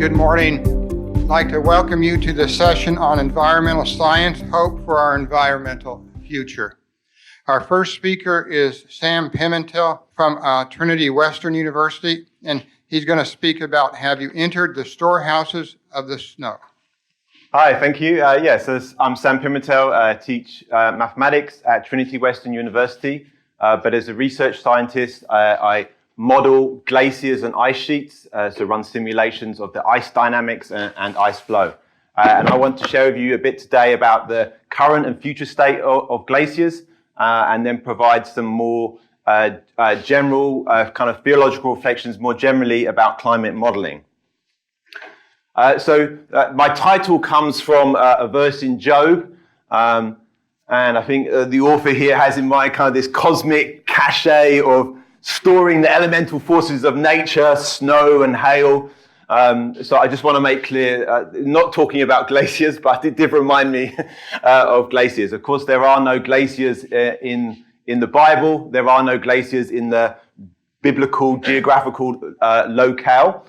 Good morning. I'd like to welcome you to the session on environmental science, hope for our environmental future. Our first speaker is Sam Pimentel from Trinity Western University, and he's going to speak about Have You Entered the Storehouses of the Snow? Hi, thank you. So I'm Sam Pimentel. I teach mathematics at Trinity Western University, but as a research scientist, I model glaciers and ice sheets, so run simulations of the ice dynamics and ice flow. And I want to share with you a bit today about the current and future state of glaciers, and then provide some more general kind of theological reflections more generally about climate modeling. My title comes from a verse in Job, and I think the author here has in mind kind of this cosmic cachet of storing the elemental forces of nature, snow and hail. So I just want to make clear, not talking about glaciers, but it did remind me of glaciers. Of course, there are no glaciers in the Bible. There are no glaciers in the biblical geographical locale.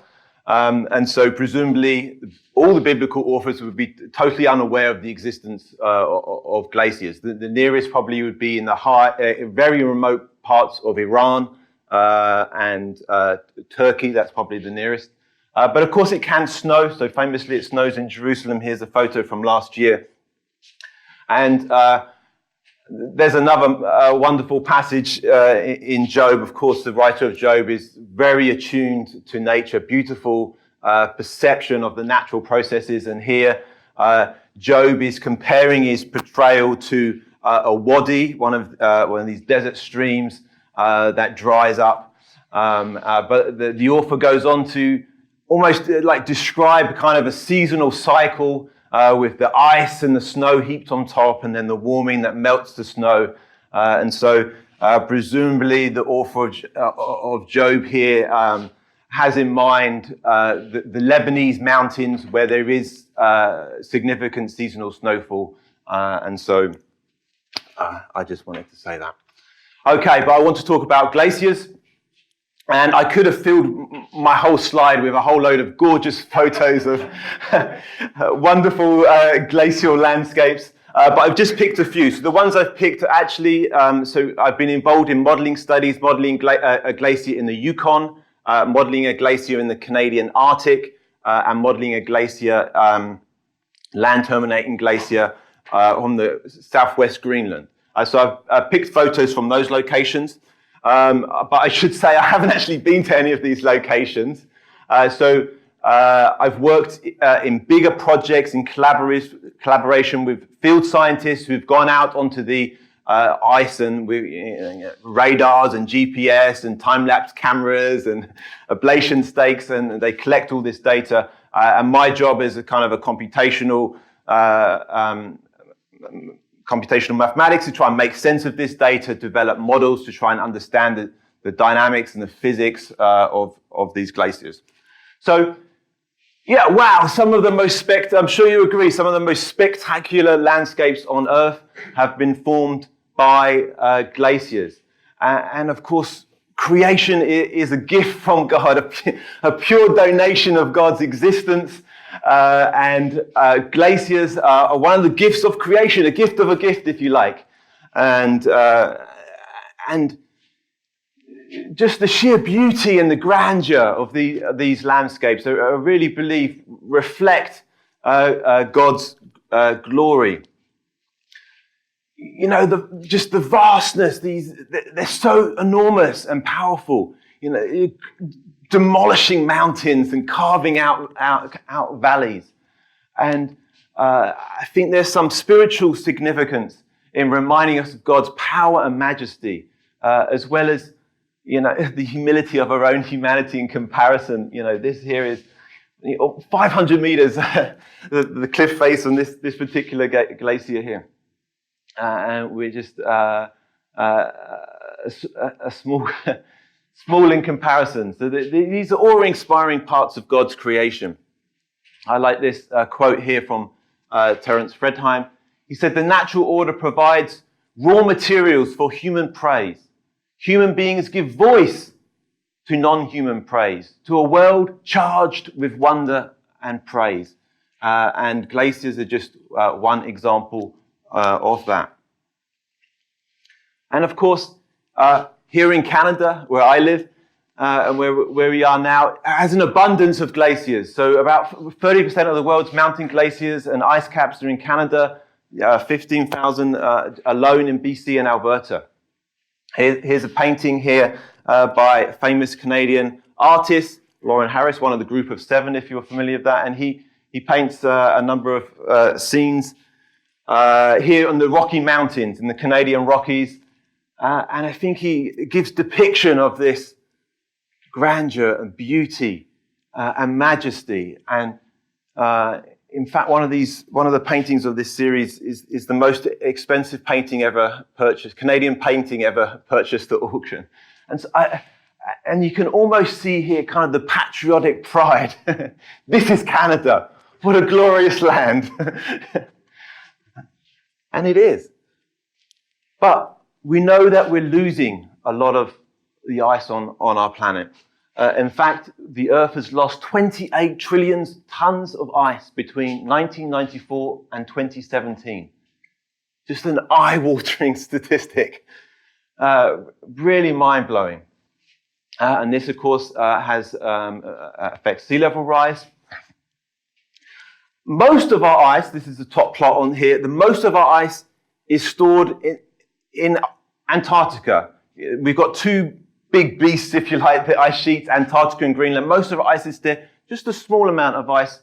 And so presumably all the biblical authors would be totally unaware of the existence of glaciers. The nearest probably would be in the very remote parts of Iran and Turkey. That's probably the nearest. But of course it can snow. So famously it snows in Jerusalem. Here's a photo from last year. And there's another wonderful passage in Job. Of course, the writer of Job is very attuned to nature, beautiful perception of the natural processes. And here, Job is comparing his portrayal to a wadi, one of these desert streams that dries up. But the author goes on to almost like describe kind of a seasonal cycle with the ice and the snow heaped on top, and then the warming that melts the snow. And so presumably the author of Job here has in mind the Lebanese mountains where there is significant seasonal snowfall. And so I just wanted to say that. Okay, but I want to talk about glaciers. And I could have filled my whole slide with a whole load of gorgeous photos of wonderful glacial landscapes, but I've just picked a few. So the ones I've picked are actually, so I've been involved in modeling studies, modeling a glacier in the Yukon, modeling a glacier in the Canadian Arctic, and modeling a glacier, land terminating glacier on the southwest Greenland. So I've picked photos from those locations. But I should say I haven't actually been to any of these locations. So I've worked in bigger projects in collaboration with field scientists who've gone out onto the ice and with radars and GPS and time-lapse cameras and ablation stakes, and they collect all this data. And my job is a kind of a computational mathematics to try and make sense of this data, develop models to try and understand the dynamics and the physics of these glaciers. So, yeah, wow, some of the most I'm sure you agree, some of the most spectacular landscapes on Earth have been formed by glaciers. And of course, creation is a gift from God, a pure donation of God's existence. And glaciers are one of the gifts of creation, a gift of a gift, if you like. And just the sheer beauty and the grandeur of these landscapes, I really believe, reflect God's glory. You know, just the vastness, they're so enormous and powerful. You know, demolishing mountains and carving out valleys. And I think there's some spiritual significance in reminding us of God's power and majesty, as well as, you know, the humility of our own humanity in comparison. You know, this here is 500 meters, the cliff face on this particular glacier here. And we're just a small in comparison. So these are awe-inspiring parts of God's creation. I like this quote here from Terence Fredheim. He said, "The natural order provides raw materials for human praise. Human beings give voice to non-human praise, to a world charged with wonder and praise. And glaciers are just one example of that. And of course, here in Canada, where I live, and where we are now, has an abundance of glaciers. So about 30% of the world's mountain glaciers and ice caps are in Canada, 15,000 alone in BC and Alberta. Here's a painting here by famous Canadian artist, Lauren Harris, one of the group of 7, if you're familiar with that. And he paints a number of scenes here on the Rocky Mountains, in the Canadian Rockies. And I think he gives depiction of this grandeur and beauty and majesty. And in fact, one of the paintings of this series is the most expensive painting ever purchased, Canadian painting ever purchased at auction. And so and you can almost see here kind of the patriotic pride. This is Canada. What a glorious land. And it is. But we know that we're losing a lot of the ice on our planet. In fact, the Earth has lost 28 trillion tons of ice between 1994 and 2017. Just an eye-watering statistic. Really mind-blowing. And this, of course, affects sea level rise. Most of our ice, this is the top plot on here, most of our ice is stored in Antarctica. We've got 2 big beasts, if you like, the ice sheets, Antarctica and Greenland. Most of our ice is there. Just a small amount of ice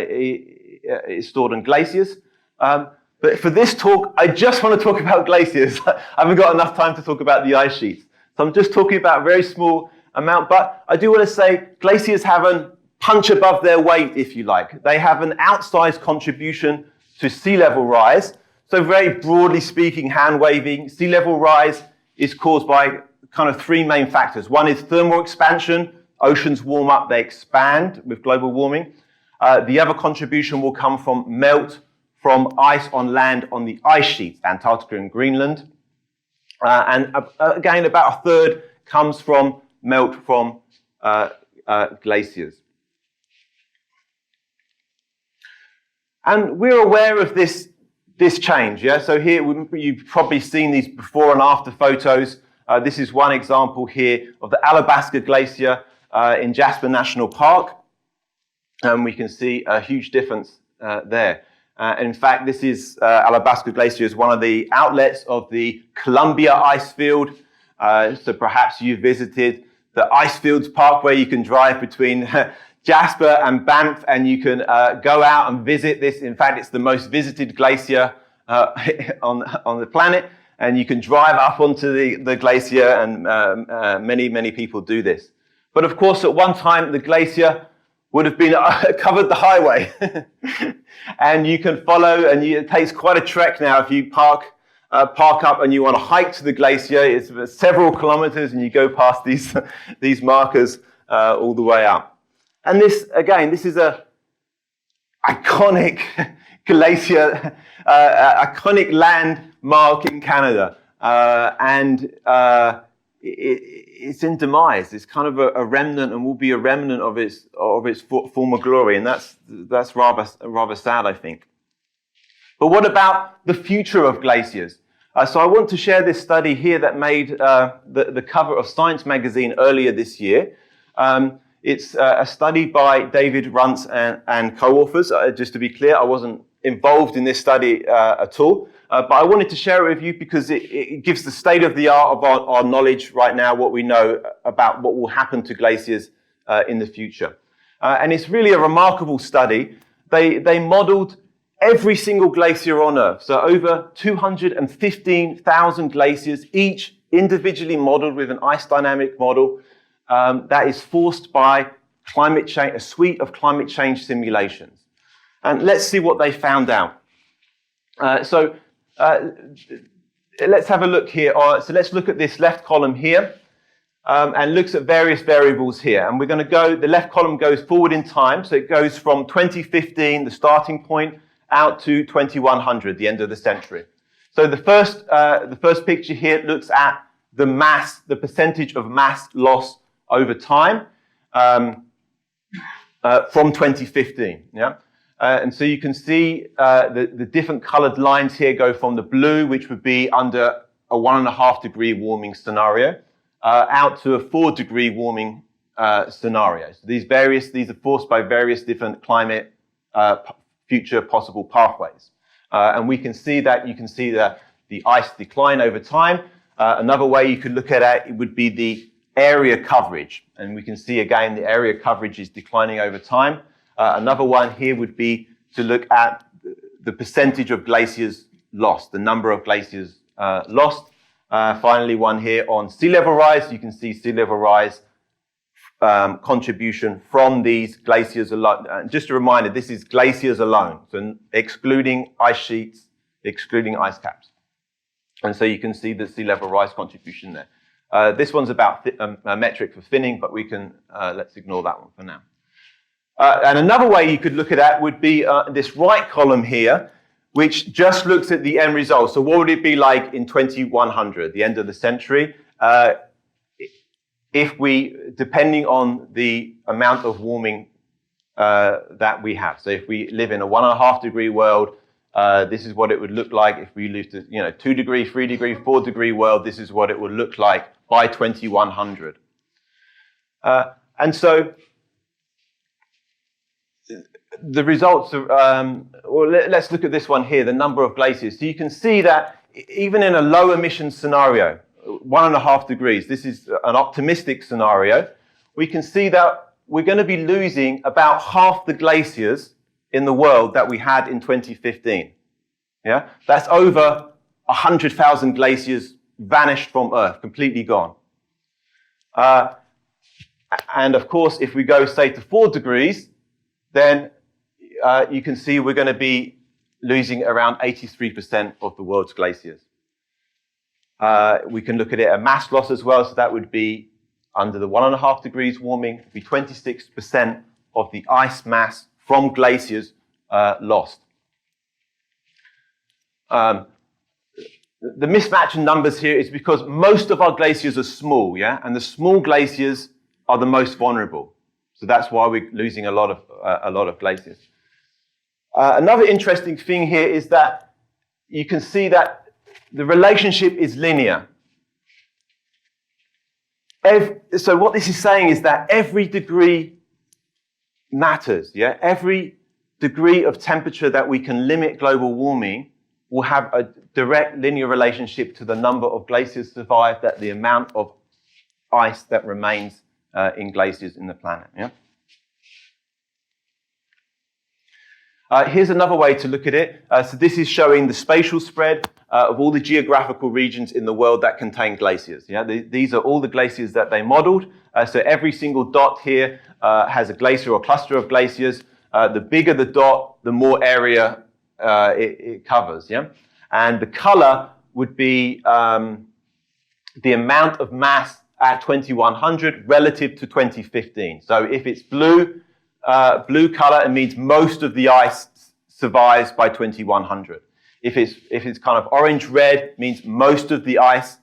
is stored in glaciers. But for this talk, I just want to talk about glaciers. I haven't got enough time to talk about the ice sheets. So I'm just talking about a very small amount. But I do want to say glaciers have a punch above their weight, if you like. They have an outsized contribution to sea level rise. So very broadly speaking, hand waving, sea level rise is caused by kind of 3 main factors. One is thermal expansion. Oceans warm up, they expand with global warming. The other contribution will come from melt from ice on land on the ice sheets, Antarctica and Greenland. And again, about a third comes from melt from glaciers. And we're aware of this change, yeah? So here, you've probably seen these before and after photos. This is one example here of the Alabaster Glacier in Jasper National Park. And we can see a huge difference there. In fact, this is Alabaster Glacier is one of the outlets of the Columbia ice field. So perhaps you visited the Ice Fields Park, where you can drive between Jasper and Banff, and you can go out and visit this. In fact, it's the most visited glacier on the planet. And you can drive up onto the glacier, and many people do this. But of course, at one time, the glacier would have been covered the highway. And you can follow, and it takes quite a trek now if you park up and you want to hike to the glacier. It's several kilometers, and you go past these markers all the way up. And this is a iconic glacier, iconic landmark in Canada, and it's in demise. It's kind of a remnant, and will be a remnant of its former glory, and that's rather sad, I think. But what about the future of glaciers? So I want to share this study here that made the cover of Science magazine earlier this year. It's a study by David Runts and co-authors. Just to be clear, I wasn't involved in this study at all, but I wanted to share it with you because it gives the state of the art of our knowledge right now, what we know about what will happen to glaciers in the future. And it's really a remarkable study. They modeled every single glacier on Earth, so over 215,000 glaciers, each individually modeled with an ice dynamic model that is forced by climate change, a suite of climate change simulations. And let's see what they found out. So let's have a look here. So let's look at this left column here and looks at various variables here. And we're going to go, the left column goes forward in time. So it goes from 2015, the starting point, out to 2100, the end of the century. So the first picture here looks at the percentage of mass loss over time. from 2015. Yeah, and so you can see the different coloured lines here go from the blue, which would be under a 1.5 degree warming scenario, out to a 4 degree warming scenario. So these are forced by various different climate future possible pathways. And we can see that, you can see the ice decline over time. Another way you could look at it would be the area coverage. And we can see again, the area coverage is declining over time. Another one here would be to look at the percentage of glaciers lost, the number of glaciers lost. Finally, one here on sea level rise. You can see sea level rise contribution from these glaciers alone. Just a reminder, this is glaciers alone, so excluding ice sheets, excluding ice caps. And so you can see the sea level rise contribution there. This one's about a metric for thinning, but we can, let's ignore that one for now. And another way you could look at that would be this right column here, which just looks at the end result. So what would it be like in 2100, the end of the century, if we, depending on the amount of warming that we have. So if we live in a 1.5 degree world, this is what it would look like. If we live to 2 degree, 3 degree, 4 degree world, this is what it would look like by 2100. And so the results are, let's look at this one here, the number of glaciers. So you can see that even in a low emission scenario, 1.5 degrees, this is an optimistic scenario, we can see that we're going to be losing about half the glaciers in the world that we had in 2015. Yeah, that's over 100,000 glaciers vanished from Earth, completely gone. And of course, if we go, say, to 4 degrees, then you can see we're going to be losing around 83% of the world's glaciers. We can look at it at mass loss as well, so that would be under the 1.5 degrees warming, be 26% of the ice mass from glaciers lost. The mismatch in numbers here is because most of our glaciers are small, yeah, and the small glaciers are the most vulnerable. So that's why we're losing a lot of glaciers. Another interesting thing here is that you can see that the relationship is linear. So what this is saying is that every degree matters, yeah? Every degree of temperature that we can limit global warming will have a direct linear relationship to the number of glaciers survived, that the amount of ice that remains in glaciers in the planet, yeah? Here's another way to look at it. So this is showing the spatial spread of all the geographical regions in the world that contain glaciers. Yeah, these are all the glaciers that they modeled. So every single dot here has a glacier or cluster of glaciers. The bigger the dot, the more area it covers. Yeah, and the color would be the amount of mass at 2100 relative to 2015. So if it's blue color, it means most of the ice survives by 2100. If it's kind of orange-red, it means most of the ice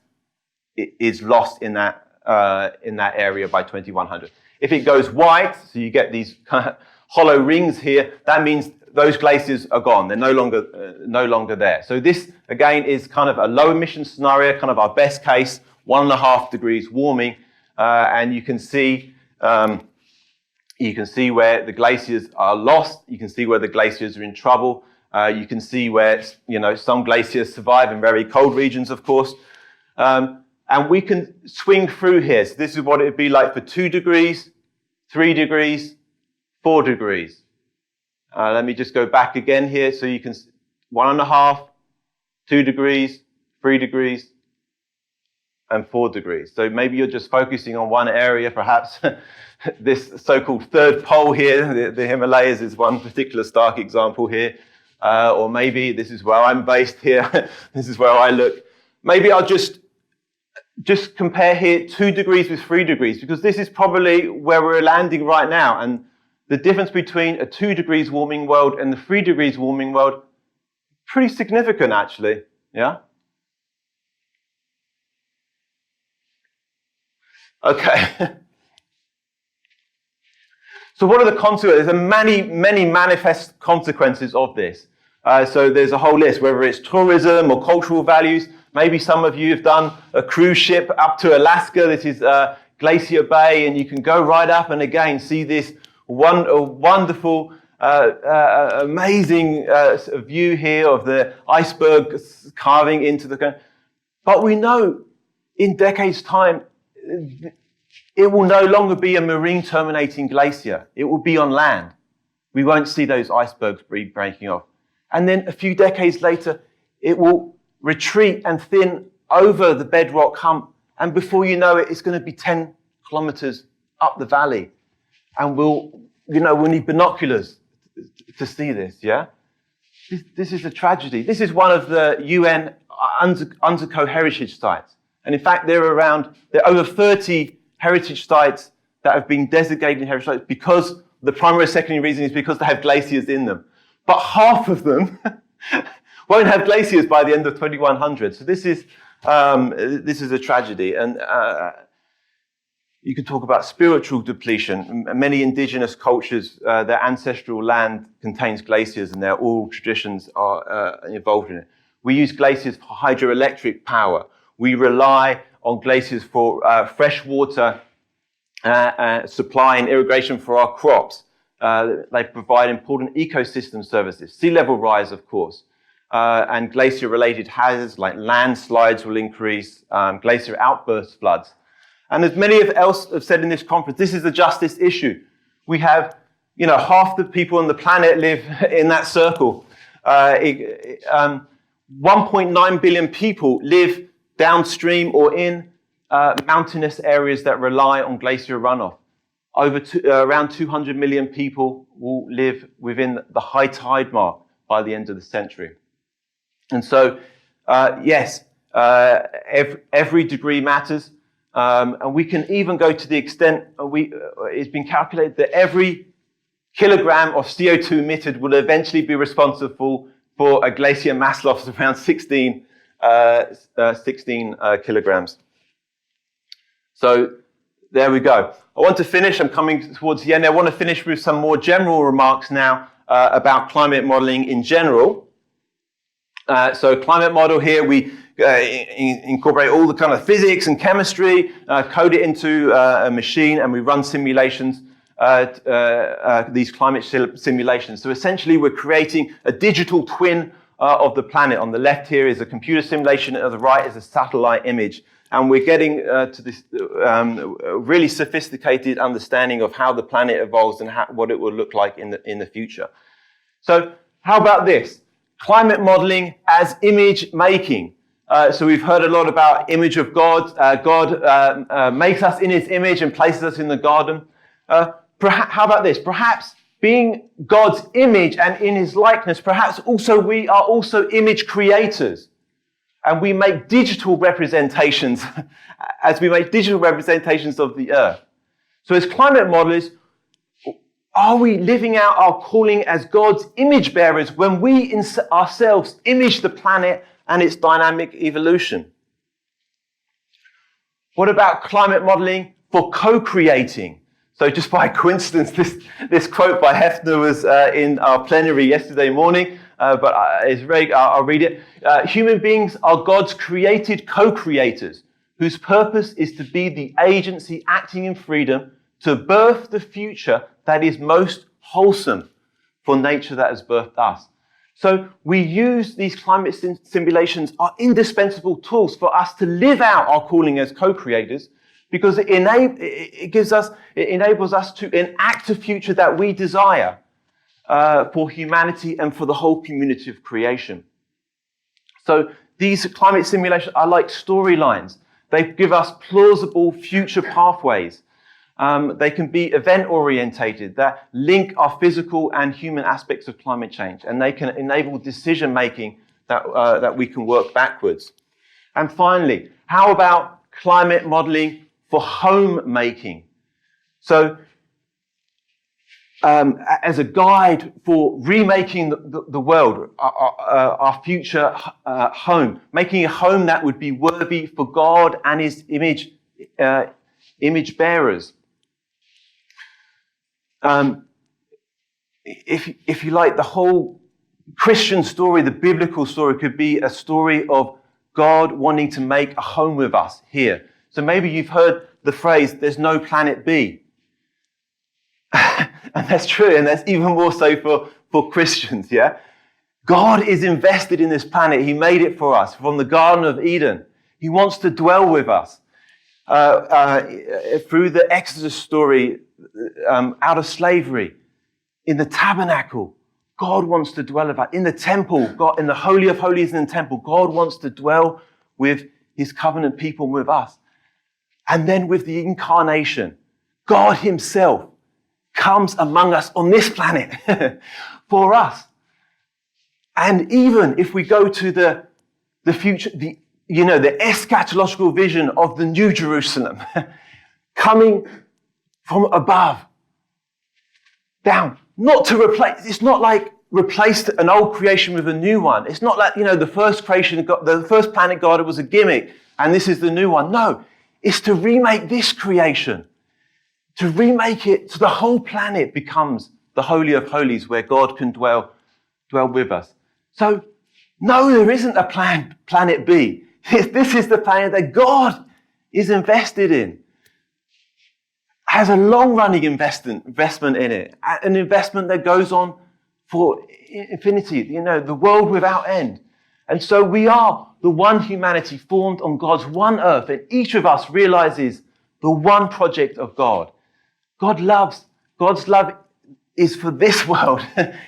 is lost in that area by 2100. If it goes white, so you get these kind of hollow rings here, that means those glaciers are gone. They're no longer there. So this again is kind of a low emission scenario, kind of our best case, 1.5 degrees warming, and you can see where the glaciers are lost. You can see where the glaciers are in trouble. You can see where, some glaciers survive in very cold regions, of course. And we can swing through here. So this is what it would be like for 2 degrees, 3 degrees, 4 degrees. Let me just go back again here. So you can 1.5, 2 degrees, 3 degrees, and 4 degrees. So maybe you're just focusing on one area, perhaps. This so-called third pole here, the Himalayas, is one particular stark example here. Or maybe this is where I'm based here. This is where I look. Maybe I'll just compare here 2 degrees with 3 degrees, because this is probably where we're landing right now. And the difference between a 2 degrees warming world and the 3 degrees warming world, pretty significant actually, yeah? So what are the consequences? There are many manifest consequences of this. So there's a whole list, whether it's tourism or cultural values. Maybe some of you have done a cruise ship up to Alaska. This is Glacier Bay, and you can go right up and again see this wonderful, amazing view here of the iceberg carving into the ground. But we know in decades' time, it will no longer be a marine terminating glacier. It will be on land. We won't see those icebergs breaking off. And then a few decades later, it will retreat and thin over the bedrock hump. And before you know it, it's going to be 10 kilometers up the valley. And we'll need binoculars to see this, yeah? This is a tragedy. This is one of the UN UNESCO heritage sites. And in fact, there are over 30 heritage sites that have been designated heritage sites because the primary and secondary reason is because they have glaciers in them. But half of them won't have glaciers by the end of 2100. So this is a tragedy. And you could talk about spiritual depletion. Many indigenous cultures, their ancestral land contains glaciers, and their oral traditions are involved in it. We use glaciers for hydroelectric power. We rely on glaciers for freshwater supply and irrigation for our crops. They provide important ecosystem services. Sea level rise, of course, and glacier-related hazards like landslides will increase, glacier outburst floods. And as many else have said in this conference, this is a justice issue. We have, half the people on the planet live in that circle. 1.9 billion people live downstream or in mountainous areas that rely on glacier runoff. Around 200 million people will live within the high tide mark by the end of the century. And so, yes, every degree matters. And we can even go to the extent, it's been calculated that every kilogram of CO2 emitted will eventually be responsible for a glacier mass loss of around 16 kilograms. So there we go. I want to finish, I'm coming towards the end. I want to finish with some more general remarks now about climate modeling in general. So climate model here, we incorporate all the kind of physics and chemistry, code it into a machine, and we run simulations, these climate simulations. So essentially, we're creating a digital twin of the planet. On the left here is a computer simulation, and on the right is a satellite image. And we're getting to this really sophisticated understanding of how the planet evolves and what it will look like in the future. So how about this? Climate modeling as image making. So we've heard a lot about image of God. God makes us in his image and places us in the garden. How about this? Perhaps being God's image and in his likeness, perhaps also we are also image creators. And we make digital representations as we make digital representations of the earth. So as climate modelers, are we living out our calling as God's image bearers when we ourselves image the planet and its dynamic evolution? What about climate modeling for co-creating? So just by coincidence, this quote by Hefner was in our plenary yesterday morning, but I'll read it. Human beings are God's created co-creators, whose purpose is to be the agency acting in freedom to birth the future that is most wholesome for nature that has birthed us. So we use these climate simulations are indispensable tools for us to live out our calling as co-creators, because it enables us to enact a future that we desire for humanity and for the whole community of creation. So these climate simulations are like storylines. They give us plausible future pathways. They can be event-orientated, that link our physical and human aspects of climate change, and they can enable decision-making that we can work backwards. And finally, how about climate modeling for homemaking? So, as a guide for remaking the world, our future home, making a home that would be worthy for God and his image bearers. if you like, the whole Christian story, the biblical story, could be a story of God wanting to make a home with us here. So maybe you've heard the phrase, there's no planet B. And that's true, and that's even more so for Christians, yeah? God is invested in this planet. He made it for us from the Garden of Eden. He wants to dwell with us. Through the Exodus story, out of slavery, in the tabernacle, God wants to dwell with us. In the temple, God, in the Holy of Holies in the temple, God wants to dwell with his covenant people, with us. And then with the incarnation, God himself comes among us on this planet for us. And even if we go to the future, the eschatological vision of the New Jerusalem coming from above down, not to replace, it's not like replace an old creation with a new one. It's not like, the first creation, the first planet God, it was a gimmick and this is the new one. No, it's to remake this creation, to remake it so the whole planet becomes the Holy of Holies where God can dwell with us. So, no, there isn't a planet B. This is the planet that God is invested in. Has a long-running investment in it, an investment that goes on for infinity, the world without end. And so we are the one humanity formed on God's one earth, and each of us realizes the one project of God. God's love is for this world.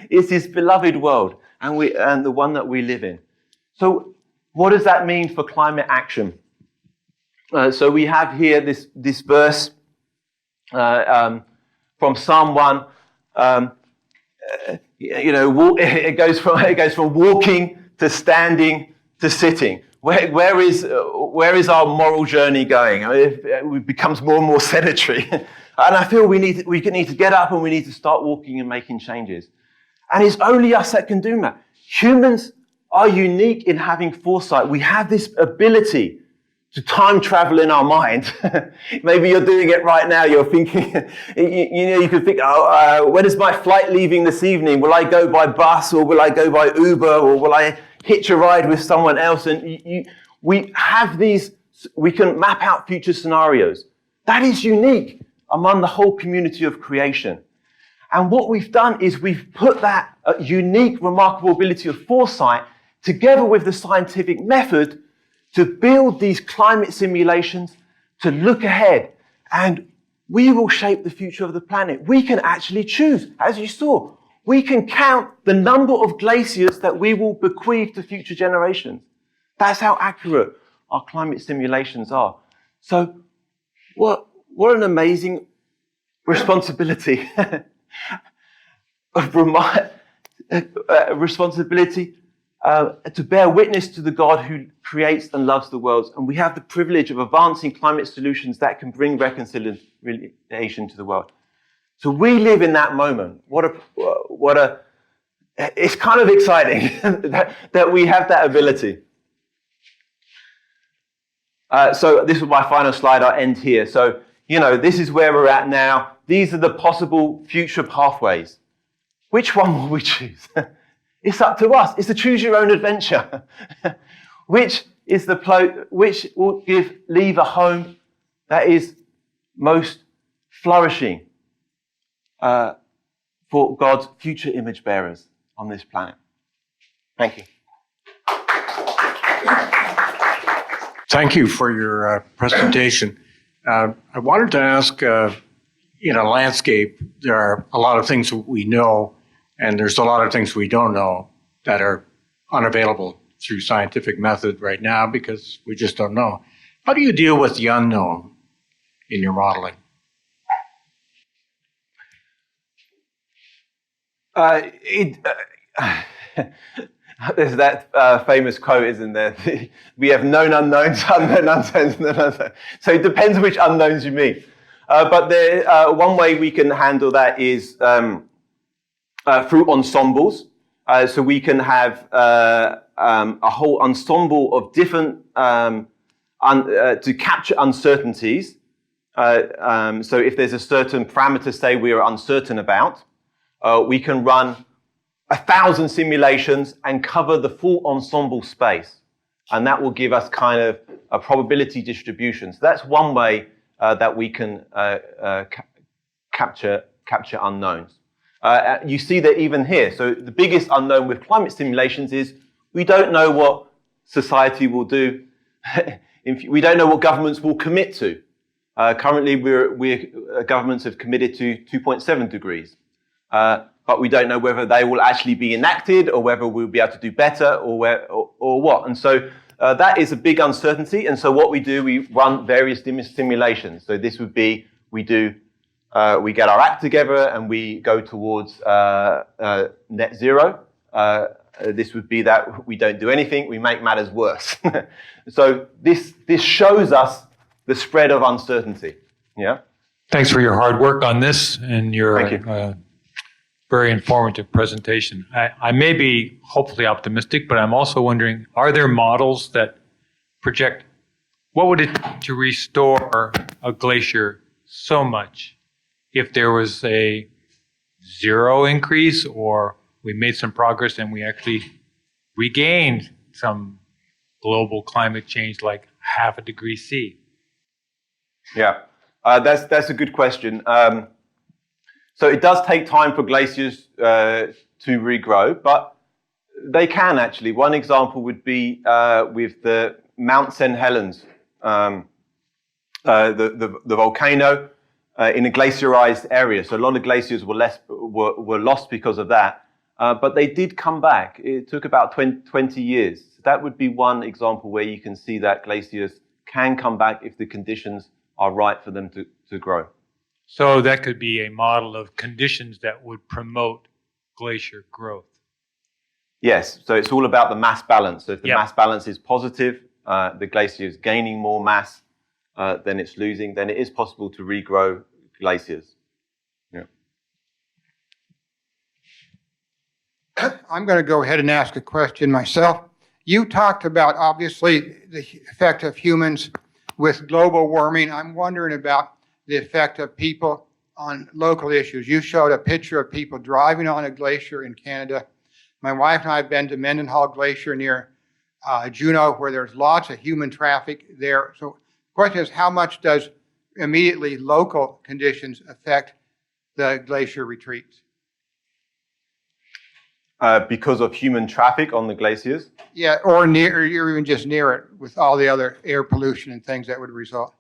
It's his beloved world, and the one that we live in. So what does that mean for climate action? So we have here this verse from Psalm 1. It goes from walking to standing to sitting. Where is our moral journey going? It becomes more and more sedentary. And I feel we need to get up and we need to start walking and making changes. And it's only us that can do that. Humans are unique in having foresight. We have this ability to time travel in our mind. Maybe you're doing it right now. You're thinking, you could think, when is my flight leaving this evening? Will I go by bus or will I go by Uber or will I hitch a ride with someone else? And we have these, we can map out future scenarios. That is unique among the whole community of creation. And what we've done is we've put that unique, remarkable ability of foresight together with the scientific method to build these climate simulations, to look ahead, and we will shape the future of the planet. We can actually choose, as you saw. We can count the number of glaciers that we will bequeath to future generations. That's how accurate our climate simulations are. So what an amazing responsibility. Responsibility to bear witness to the God who creates and loves the world. And we have the privilege of advancing climate solutions that can bring reconciliation to the world. So we live in that moment. It's kind of exciting that we have that ability. So this is my final slide. I'll end here. So, this is where we're at now. These are the possible future pathways. Which one will we choose? It's up to us. It's a choose your own adventure. Which will leave a home that is most flourishing for God's future image bearers on this planet. Thank you. Thank you for your presentation. I wanted to ask, in a landscape, there are a lot of things we know, and there's a lot of things we don't know that are unavailable through scientific method right now because we just don't know. How do you deal with the unknown in your modeling? There's that famous quote, isn't there? We have known unknowns, unknown unknowns. So it depends which unknowns you mean. But one way we can handle that is through ensembles. So we can have a whole ensemble of different, to capture uncertainties So if there's a certain parameter, say we are uncertain about, we can run 1,000 simulations and cover the full ensemble space. And that will give us kind of a probability distribution. So that's one way that we can capture unknowns. You see that even here. So the biggest unknown with climate simulations is we don't know what society will do. We don't know what governments will commit to. Currently, governments have committed to 2.7 degrees. But we don't know whether they will actually be enacted or whether we'll be able to do better or what. And so that is a big uncertainty. And so what we do, we run various simulations. So this would be, we get our act together and we go towards net zero. This would be that we don't do anything, we make matters worse. So this shows us the spread of uncertainty. Yeah. Thanks for your hard work on this and your Thank you. Very informative presentation. I may be hopefully optimistic, but I'm also wondering, are there models that project what would it take to restore a glacier so much if there was a zero increase or we made some progress and we actually regained some global climate change like 0.5 degree C? Yeah, that's a good question. So it does take time for glaciers to regrow, but they can actually. One example would be with the Mount St. Helens, the volcano in a glacierized area. So a lot of glaciers were lost because of that, but they did come back. It took about 20 years. That would be one example where you can see that glaciers can come back if the conditions are right for them to grow. So that could be a model of conditions that would promote glacier growth. Yes, so it's all about the mass balance. So if the mass balance is positive, the glacier is gaining more mass than it's losing, then it is possible to regrow glaciers. Yeah. I'm going to go ahead and ask a question myself. You talked about, obviously, the effect of humans with global warming. I'm wondering about the effect of people on local issues. You showed a picture of people driving on a glacier in Canada. My wife and I have been to Mendenhall Glacier near Juneau, where there's lots of human traffic there. So the question is, how much does immediately local conditions affect the glacier retreats? Because of human traffic on the glaciers? Yeah, or near, or even just near it with all the other air pollution and things that would result.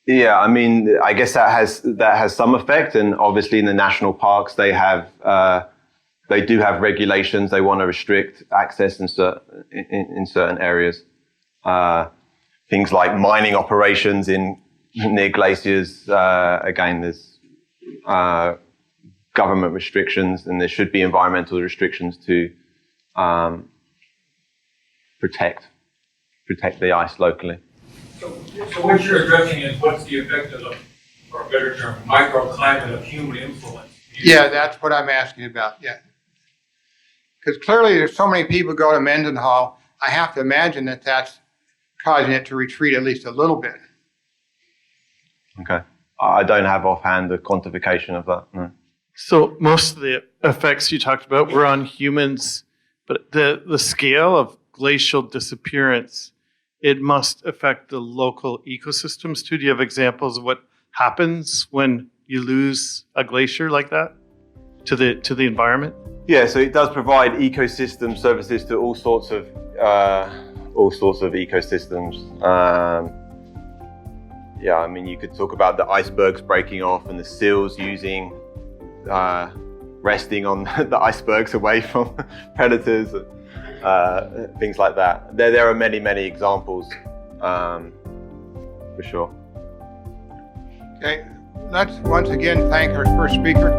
Yeah, I mean, I guess that has some effect, and obviously in the national parks they do have regulations. They want to restrict access in certain areas. Things like mining operations near glaciers. Again, there's government restrictions, and there should be environmental restrictions to protect the ice locally. So what you're addressing is what's the effect of, or a better term, microclimate of human influence? Yeah, that's what I'm asking about, yeah. Because clearly there's so many people go to Mendenhall, I have to imagine that that's causing it to retreat at least a little bit. Okay. I don't have offhand the quantification of that, no. So most of the effects you talked about were on humans, but the scale of glacial disappearance, it must affect the local ecosystems too. Do you have examples of what happens when you lose a glacier like that to the environment? Yeah, so it does provide ecosystem services to all sorts of ecosystems. Yeah, I mean, you could talk about the icebergs breaking off and the seals resting on the icebergs away from predators, things like that. There are many, many examples, for sure. Okay, let's once again thank our first speaker.